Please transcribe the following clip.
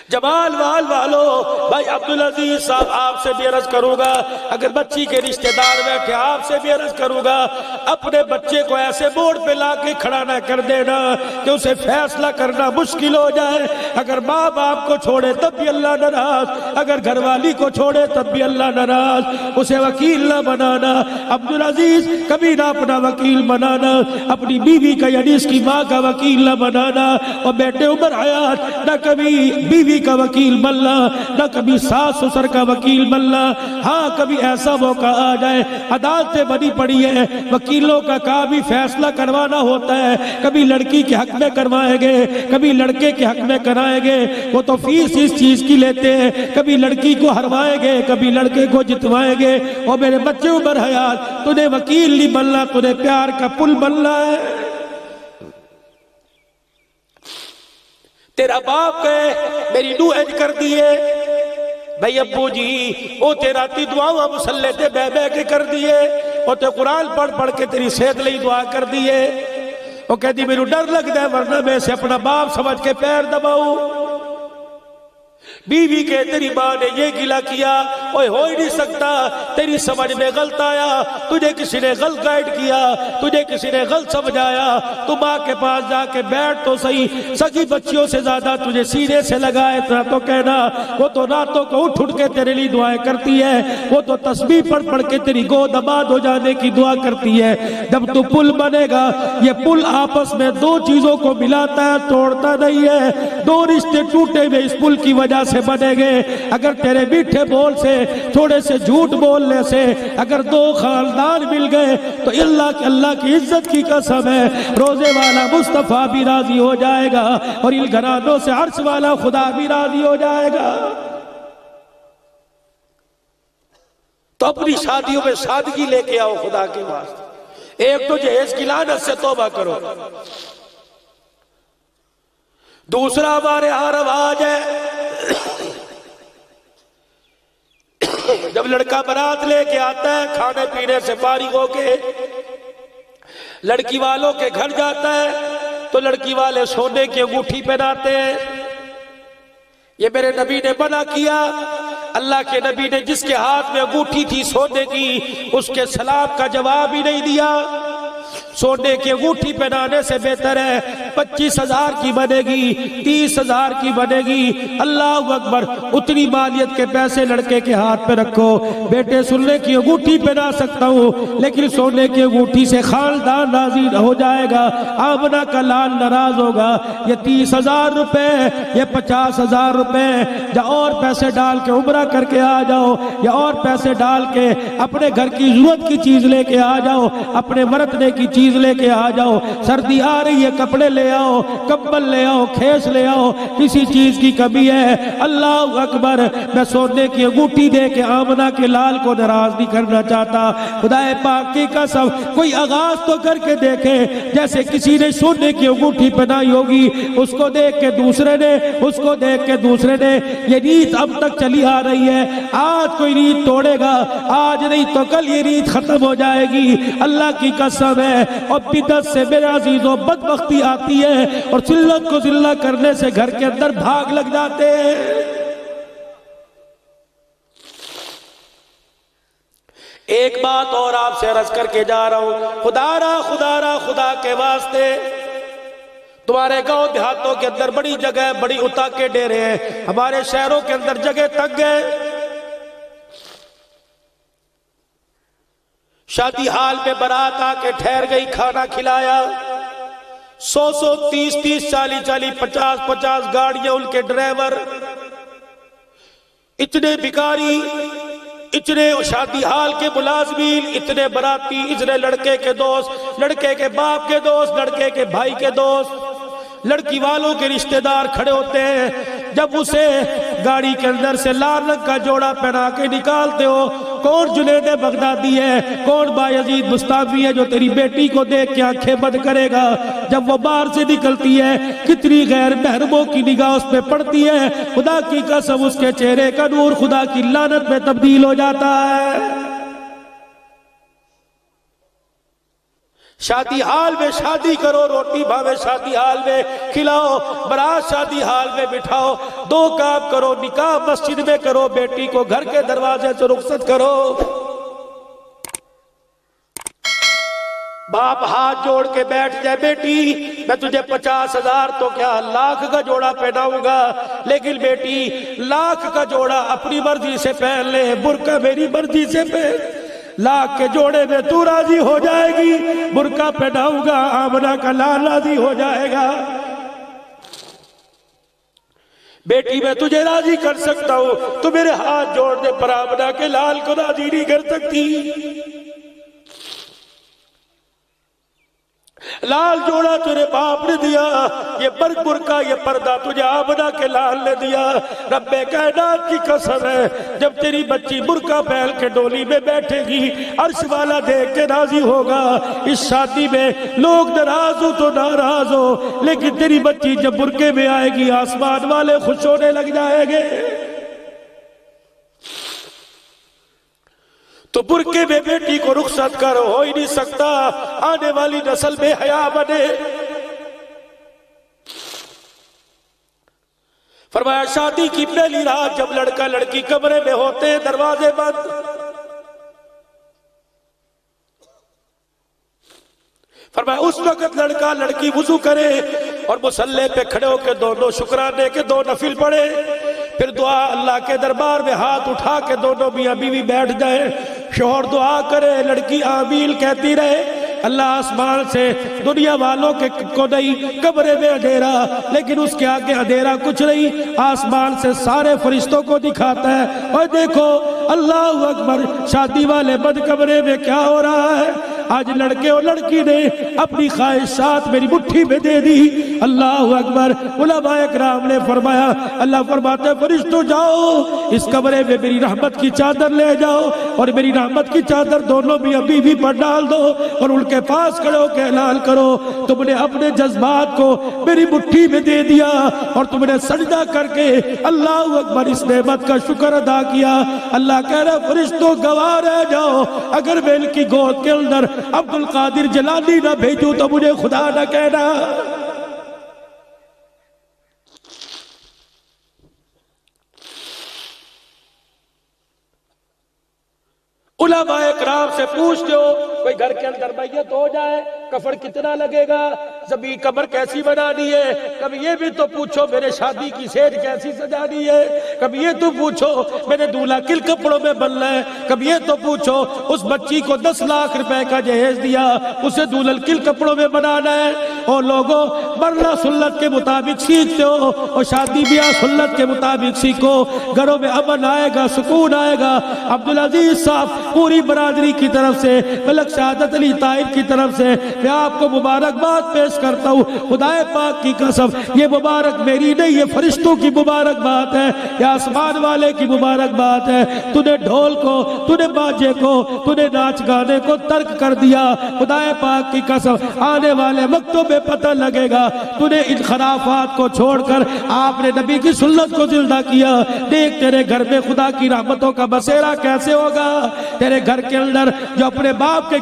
जमाल वाल वालो भाई अब्दुल अजीज साहब आपसे भी अर्ज करूंगा, अगर बच्ची के रिश्तेदार बैठे आपसे भी अर्ज करूंगा, अपने बच्चे को ऐसे बोर्ड पे ला के खड़ा ना कर देना कि उसे फैसला करना मुश्किल हो जाए। अगर माँ बाप को छोड़े तब भी अल्लाह नाराज, अगर घरवाली को छोड़े तब भी अल्लाह नाराज। उसे वकील ना बनाना अब्दुल अजीज, कभी ना अपना वकील बनाना, अपनी बीवी का यानी इसकी माँ का वकील ना बनाना। और बेटे उमर हयात ना कभी बीवी का वकील बनना, ना कभी सास ससुर का वकील बनना। हाँ, कभी ऐसा मौका आ जाए, अदालतें बनी पड़ी है, वकीलों का काम ही फैसला करवाना होता है। कभी लड़की के हक में करवाएंगे, कभी लड़के के हक में कराएंगे, वो तो फीस इस चीज की लेते हैं। कभी लड़की को हरवाएंगे, कभी लड़के को जितवाएंगे। और मेरे बच्चे उमर हयात, तूने वकील नहीं बनना, तूने प्यार का पुल बनना है। तेरा बाप कहे मेरी नूह एज कर दिए, भाई अब्बू जी वो तेरा ती दुआ मुसल्ले ते बह बह के कर दिए, वो ते कुरान पढ़ पढ़ के तेरी सेहत ਲਈ दुआ कर दिए। वो कहती मेरे डर लगता है वरना मैं से अपना बाप समझ के पैर दबाऊं। बीवी के तेरी माँ ने ये गिला किया, ओए हो ही नहीं सकता, तेरी समझ में गलत आया, तुझे किसी ने गलत गाइड किया, तुझे किसी ने गलत समझाया। तू माँ के पास जाके बैठ तो सही, सगी बच्चियों से ज्यादा तुझे सीने से लगाए ना तो कहना। वो तो रातों को उठ उठ के तेरे लिए दुआएं करती है, वो तो तस्बीह पढ़ पढ़ के तेरी गोद आबाद हो जाने की दुआ करती है। जब तू पुल बनेगा, ये पुल आपस में दो चीजों को मिलाता है, तोड़ता नहीं है। दो रिश्ते टूटे हुए इस पुल की वजह से बनेंगे। अगर तेरे मीठे बोल से, थोड़े से झूठ बोलने से अगर दो खानदान मिल गए तो अल्लाह की इज्जत की कसम है, रोजे वाला मुस्तफा भी राजी हो जाएगा और इन घरानों से अर्श वाला खुदा भी राजी हो जाएगा। तो अपनी शादियों में सादगी लेके आओ खुदा के वास्ते। एक तो जहेज की लानत से तौबा करो। दूसरा हमारे यहाँ रवाज है, जब लड़का बारात लेके आता है खाने पीने से फारिग होके लड़की वालों के घर जाता है तो लड़की वाले सोने की अंगूठी पहनाते हैं। ये मेरे नबी ने मना किया। अल्लाह के नबी ने जिसके हाथ में अंगूठी थी सोने की, उसके सलाम का जवाब ही नहीं दिया। सोने की अंगूठी पहनाने से बेहतर है 25,000 की बनेगी, 30,000 की बनेगी। अल्लाह अकबर, उतनी मालियत के पैसे लड़के के हाथ पे रखो। बेटे सोने की अंगूठी पहना सकता हूँ, लेकिन सोने की अंगूठी से खानदान राजी हो जाएगा, आमना का लाल नाराज होगा। ये 30,000 रुपए, ये 50,000 रुपए, या और पैसे डाल के उम्रा करके आ जाओ, या और पैसे डाल के अपने घर की जरूरत की चीज लेके आ जाओ, अपने बरतने की चीज लेके आ जाओ। सर्दी आ रही है, कपड़े ले आओ, कंबल ले आओ, खेस ले आओ, किसी चीज की कमी है। अल्लाह अकबर, मैं सोने की अंगूठी दे के आमना के लाल को नाराज नहीं करना चाहता। खुदाए पाक की कसम, कोई आगाज तो करके देखे, जैसे किसी ने सोने की अंगूठी पहनाई होगी, उसको देख के दूसरे ने, उसको देख के दूसरे ने। ये रीत अब तक चली आ रही है। आज कोई रीत तोड़ेगा, आज नहीं तो कल ये रीत खत्म हो जाएगी। अल्लाह की कसम है। और बिदअत से मेरे अजीजों बदबख्ती आती है और जिल्लत को जिल्ला करने से घर के अंदर भाग लग जाते हैं। एक बात और आपसे अर्ज करके जा रहा हूं, खुदा के वास्ते, तुम्हारे गांव देहातों के अंदर बड़ी जगह, बड़ी उता के डेरे हैं, हमारे शहरों के अंदर जगह तक गए। शादी हाल में बारात आके ठहर गई, खाना खिलाया, 100 30 40 50 गाड़ियां, उनके ड्राइवर, इतने भिखारी, इतने शादी हाल के मुलाजमीन, इतने बराती, इतने लड़के के दोस्त, लड़के के बाप के दोस्त, लड़के के भाई के दोस्त, लड़की वालों के रिश्तेदार खड़े होते हैं। जब उसे गाड़ी के अंदर से लाल रंग का जोड़ा पहना के निकालते हो, कौन जुनैद बगदादी है, कौन बायजीद मुस्ताफी है जो तेरी बेटी को देख के आंखें बंद करेगा। जब वो बाहर से निकलती है, कितनी गैर महरमों की निगाह उस पे पड़ती है, खुदा की कसम उसके चेहरे का नूर खुदा की लानत में तब्दील हो जाता है। शादी हाल में शादी करो, रोटी भावे शादी हाल में खिलाओ, बारात शादी हाल में बिठाओ। दो काम करो, निकाह मस्जिद में करो, बेटी को घर के दरवाजे से रुखसत करो। बाप हाथ जोड़ के बैठ जाए, बेटी मैं तुझे 50,000 तो क्या लाख का जोड़ा पहनाऊंगा, लेकिन बेटी लाख का जोड़ा अपनी मर्जी से पहन ले, बुर्का मेरी मर्जी से पहन। लाख के जोड़े में तू राजी हो जाएगी, बुर्का पहनाऊंगा आमना का लाल राजी हो जाएगा। बेटी मैं तुझे राजी कर सकता हूं, तू मेरे हाथ जोड़ दे, पर आमना के लाल को राजी नहीं कर सकती। लाल जोड़ा तेरे बाप ने दिया, ये बुर्का ये पर्दा तुझे आमना के लाल ने दिया। रब्बे कायनात की कसम है, जब तेरी बच्ची बुर्का पहन के डोली में बैठेगी, अर्श वाला देख के राजी होगा। इस शादी में लोग नाराज हो तो नाराज हो, लेकिन तेरी बच्ची जब बुर्के में आएगी, आसमान वाले खुश होने लग जाएंगे। तो बुर्के में बेटी को रुखसत कर, हो ही नहीं सकता, आने वाली नस्ल में हया बने। फरमाया शादी की पहली रात जब लड़का लड़की कमरे में होते हैं, दरवाजे बंद, फरमाया उस वक्त लड़का लड़की वुजू करे और मुसल्ले पे खड़े होकर दोनों शुक्राने के 2 नफिल पढ़े, फिर दुआ अल्लाह के दरबार में हाथ उठा के दोनों मियां बीवी बैठ जाए, शौहर दुआ करे, लड़की आमीन कहती रहे। अल्लाह आसमान से दुनिया वालों के को नहीं, कमरे में अंधेरा, लेकिन उसके आगे अंधेरा कुछ नहीं, आसमान से सारे फरिश्तों को दिखाता है, और देखो अल्लाह अकबर, शादी वाले बंद कमरे में क्या हो रहा है। आज लड़के और लड़की ने अपनी ख्वाहिशात मेरी मुट्ठी में दे दी। अल्लाह अकबर। उलमाए किराम ने फरमाया, अल्लाह फरमाते फरिश्तों जाओ इस कमरे में मेरी रहमत की चादर ले जाओ और मेरी रहमत की चादर दोनों भी अभी भी पर डाल दो और उनके पास खड़े होकर ऐलान करो तुमने अपने जज्बात को मेरी मुट्ठी में दे दिया और तुमने सजदा करके अल्लाह अकबर इस नेमत का शुक्र अदा किया। अल्लाह कह रहा फरिश्तों गवाह रह जाओ, अगर मैं इनकी गोद के अंदर अब्दुल कादिर जलाली ना भेजूं तो मुझे खुदा ना कहना। उलमाए किराम से पूछ दो, कोई घर के अंदर मैयत हो जाए कफन कितना लगेगा, जमीन कब्र कैसी बनानी है, कभी ये भी तो पूछो मेरे शादी की सेज कैसी सजानी है, कभी ये तो पूछो मेरे दूल्हा किन कपड़ों में बनना है, कभी ये तो पूछो उस बच्ची को 10 लाख रुपए का जहेज दिया उसे दुल्हन किन कपड़ों में बनाना है। और लोगों मरना सुन्नत के मुताबिक सीखते हो और शादी ब्याह सुन्नत के मुताबिक सीखो, घरों में अमन आएगा, सुकून आएगा। अब्दुल अजीज साहब पूरी बरादरी की तरफ से, मलक शहादत अली ताहिर की तरफ से मैं आपको मुबारकबाद पेश करता हूँ। खुदाए पाक की कसम ये मुबारक मेरी नहीं, ये फरिश्तों की मुबारकबाद है, ये आसमान वाले की मुबारकबाद है। तूने ढोल को, तूने बाजे को, तूने नाच गाने को तर्क कर दिया। खुदाए पाक की कसम आने वाले वक्तों में पता लगेगा तूने इन खराफात को छोड़कर आपने नबी की सुन्नत को जिंदा किया। देख तेरे घर में खुदा की रहमतों का बसेरा कैसे होगा। तेरे घर के अंदर जो अपने बाप के